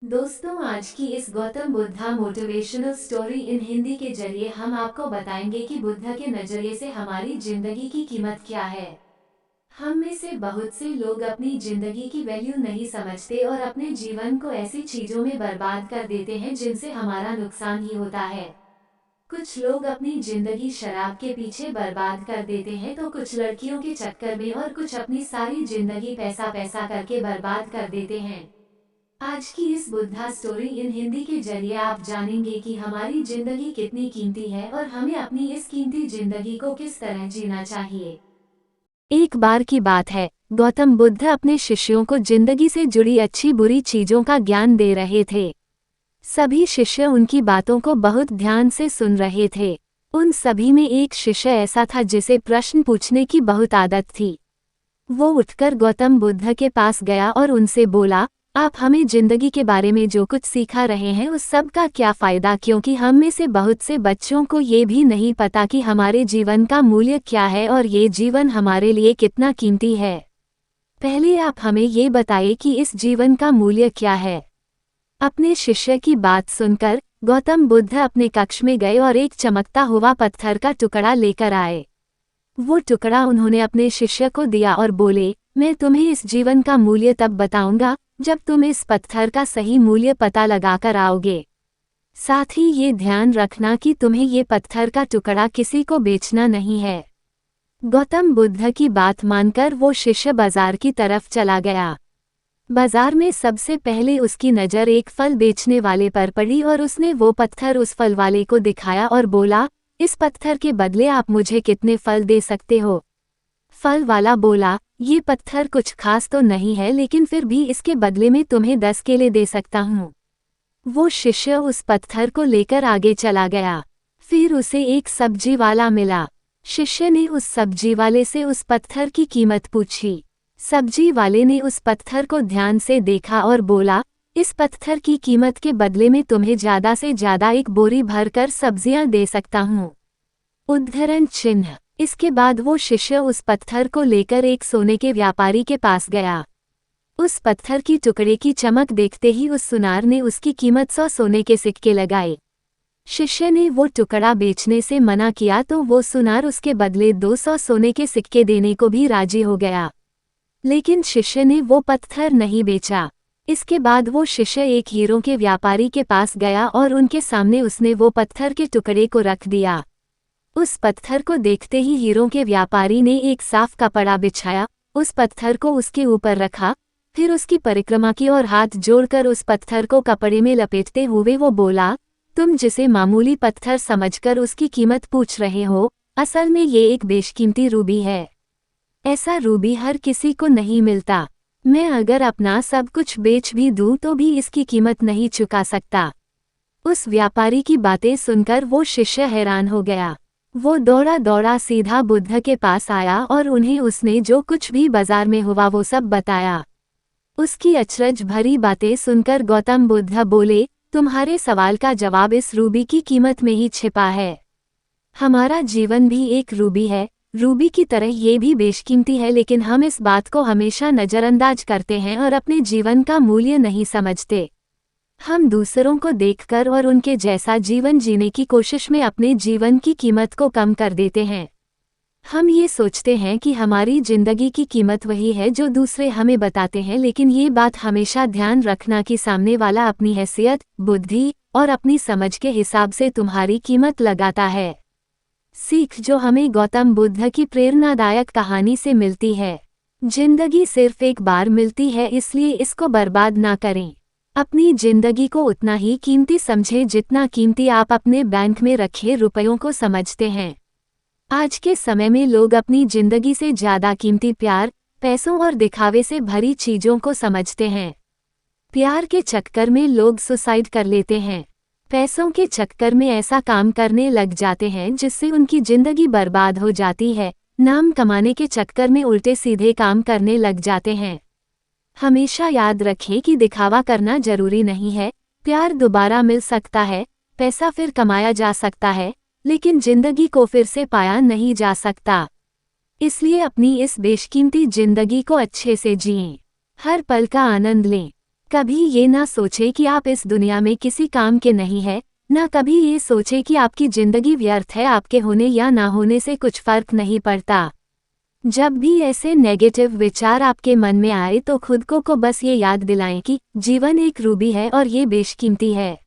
दोस्तों, आज की इस Gautam Buddha motivational story in Hindi के जरिए हम आपको बताएंगे कि बुद्धा के नजरिए से हमारी जिंदगी की कीमत क्या है। हम में से बहुत से लोग अपनी जिंदगी की वैल्यू नहीं समझते और अपने जीवन को ऐसी चीजों में बर्बाद कर देते हैं जिनसे हमारा नुकसान ही होता है। कुछ लोग अपनी जिंदगी शराब के पीछे बर्बाद कर देते हैं तो कुछ लड़कियों के चक्कर में और कुछ अपनी सारी जिंदगी पैसा पैसा करके बर्बाद कर देते हैं। आज की इस बुद्धा स्टोरी इन हिंदी के जरिए आप जानेंगे कि हमारी जिंदगी कितनी कीमती है और हमें अपनी इस कीमती जिंदगी को किस तरह जीना चाहिए। एक बार की बात है, गौतम बुद्ध अपने शिष्यों को जिंदगी से जुड़ी अच्छी बुरी चीजों का ज्ञान दे रहे थे। सभी शिष्य उनकी बातों को बहुत ध्यान से सुन रहे थे। उन सभी में एक शिष्य ऐसा था जिसे प्रश्न पूछने की बहुत आदत थी। वो उठकर गौतम बुद्ध के पास गया और उनसे बोला, आप हमें जिंदगी के बारे में जो कुछ सिखा रहे हैं उस सब का क्या फायदा, क्योंकि हम में से बहुत से बच्चों को ये भी नहीं पता कि हमारे जीवन का मूल्य क्या है और ये जीवन हमारे लिए कितना कीमती है। पहले आप हमें ये बताइए कि इस जीवन का मूल्य क्या है। अपने शिष्य की बात सुनकर गौतम बुद्ध अपने कक्ष में गए और एक चमकता हुआ पत्थर का टुकड़ा लेकर आए। वो टुकड़ा उन्होंने अपने शिष्य को दिया और बोले, मैं तुम्हें इस जीवन का मूल्य तब बताऊंगा जब तुम इस पत्थर का सही मूल्य पता लगाकर आओगे। साथ ही ये ध्यान रखना कि तुम्हें ये पत्थर का टुकड़ा किसी को बेचना नहीं है। गौतम बुद्ध की बात मानकर वो शिष्य बाजार की तरफ चला गया। बाजार में सबसे पहले उसकी नज़र एक फल बेचने वाले पर पड़ी और उसने वो पत्थर उस फल वाले को दिखाया और बोला, इस पत्थर के बदले आप मुझे कितने फल दे सकते हो। फल वाला बोला, ये पत्थर कुछ खास तो नहीं है, लेकिन फिर भी इसके बदले में तुम्हें 10 केले दे सकता हूँ। वो शिष्य उस पत्थर को लेकर आगे चला गया। फिर उसे एक सब्जी वाला मिला। शिष्य ने उस सब्जी वाले से उस पत्थर की कीमत पूछी। सब्जी वाले ने उस पत्थर को ध्यान से देखा और बोला, इस पत्थर की कीमत के बदले में तुम्हें ज़्यादा से ज़्यादा एक बोरी भरकर सब्जियां दे सकता हूँ। उद्धरण चिन्ह। इसके बाद वो शिष्य उस पत्थर को लेकर एक सोने के व्यापारी के पास गया। उस पत्थर की टुकड़े की चमक देखते ही उस सुनार ने उसकी कीमत 100 सोने के सिक्के लगाए। शिष्य ने वो टुकड़ा बेचने से मना किया तो वो सुनार उसके बदले 200 सोने के सिक्के देने को भी राजी हो गया। लेकिन शिष्य ने वो पत्थर नहीं बेचा। इसके बाद वो शिष्य एक हीरों के व्यापारी के पास गया और उनके सामने उसने वो पत्थर के टुकड़े को रख दिया। उस पत्थर को देखते ही हीरों के व्यापारी ने एक साफ कपड़ा बिछाया, उस पत्थर को उसके ऊपर रखा, फिर उसकी परिक्रमा की और हाथ जोड़कर उस पत्थर को कपड़े में लपेटते हुए वो बोला, तुम जिसे मामूली पत्थर समझकर उसकी कीमत पूछ रहे हो, असल में ये एक बेशकीमती रूबी है। ऐसा रूबी हर किसी को नहीं मिलता। मैं अगर अपना सब कुछ बेच भी दूं तो भी इसकी कीमत नहीं चुका सकता। उस व्यापारी की बातें सुनकर वो शिष्य हैरान हो गया। वो दौड़ा दौड़ा सीधा बुद्ध के पास आया और उन्हें उसने जो कुछ भी बाजार में हुआ वो सब बताया। उसकी अचरज भरी बातें सुनकर गौतम बुद्ध बोले, तुम्हारे सवाल का जवाब इस रूबी की कीमत में ही छिपा है। हमारा जीवन भी एक रूबी है, रूबी की तरह ये भी बेशकीमती है, लेकिन हम इस बात को हमेशा नज़रअंदाज करते हैं और अपने जीवन का मूल्य नहीं समझते। हम दूसरों को देखकर और उनके जैसा जीवन जीने की कोशिश में अपने जीवन की कीमत को कम कर देते हैं। हम ये सोचते हैं कि हमारी जिंदगी की कीमत वही है जो दूसरे हमें बताते हैं, लेकिन ये बात हमेशा ध्यान रखना कि सामने वाला अपनी हैसियत, बुद्धि और अपनी समझ के हिसाब से तुम्हारी कीमत लगाता है। सीख जो हमें गौतम बुद्ध की प्रेरणादायक कहानी से मिलती है। जिंदगी सिर्फ एक बार मिलती है, इसलिए इसको बर्बाद ना करें। अपनी जिंदगी को उतना ही कीमती समझें जितना कीमती आप अपने बैंक में रखे रुपयों को समझते हैं। आज के समय में लोग अपनी जिंदगी से ज़्यादा कीमती प्यार, पैसों और दिखावे से भरी चीज़ों को समझते हैं। प्यार के चक्कर में लोग सुसाइड कर लेते हैं। पैसों के चक्कर में ऐसा काम करने लग जाते हैं जिससे उनकी जिंदगी बर्बाद हो जाती है। नाम कमाने के चक्कर में उल्टे सीधे काम करने लग जाते हैं। हमेशा याद रखें कि दिखावा करना जरूरी नहीं है। प्यार दोबारा मिल सकता है, पैसा फिर कमाया जा सकता है, लेकिन जिंदगी को फिर से पाया नहीं जा सकता। इसलिए अपनी इस बेशकीमती जिंदगी को अच्छे से जिएं, हर पल का आनंद लें। कभी ये ना सोचे कि आप इस दुनिया में किसी काम के नहीं हैं, ना कभी ये सोचे कि आपकी जिंदगी व्यर्थ है। आपके होने या ना होने से कुछ फर्क नहीं पड़ता। जब भी ऐसे नेगेटिव विचार आपके मन में आए तो खुद को बस ये याद दिलाएं कि जीवन एक रूबी है और ये बेशकीमती है।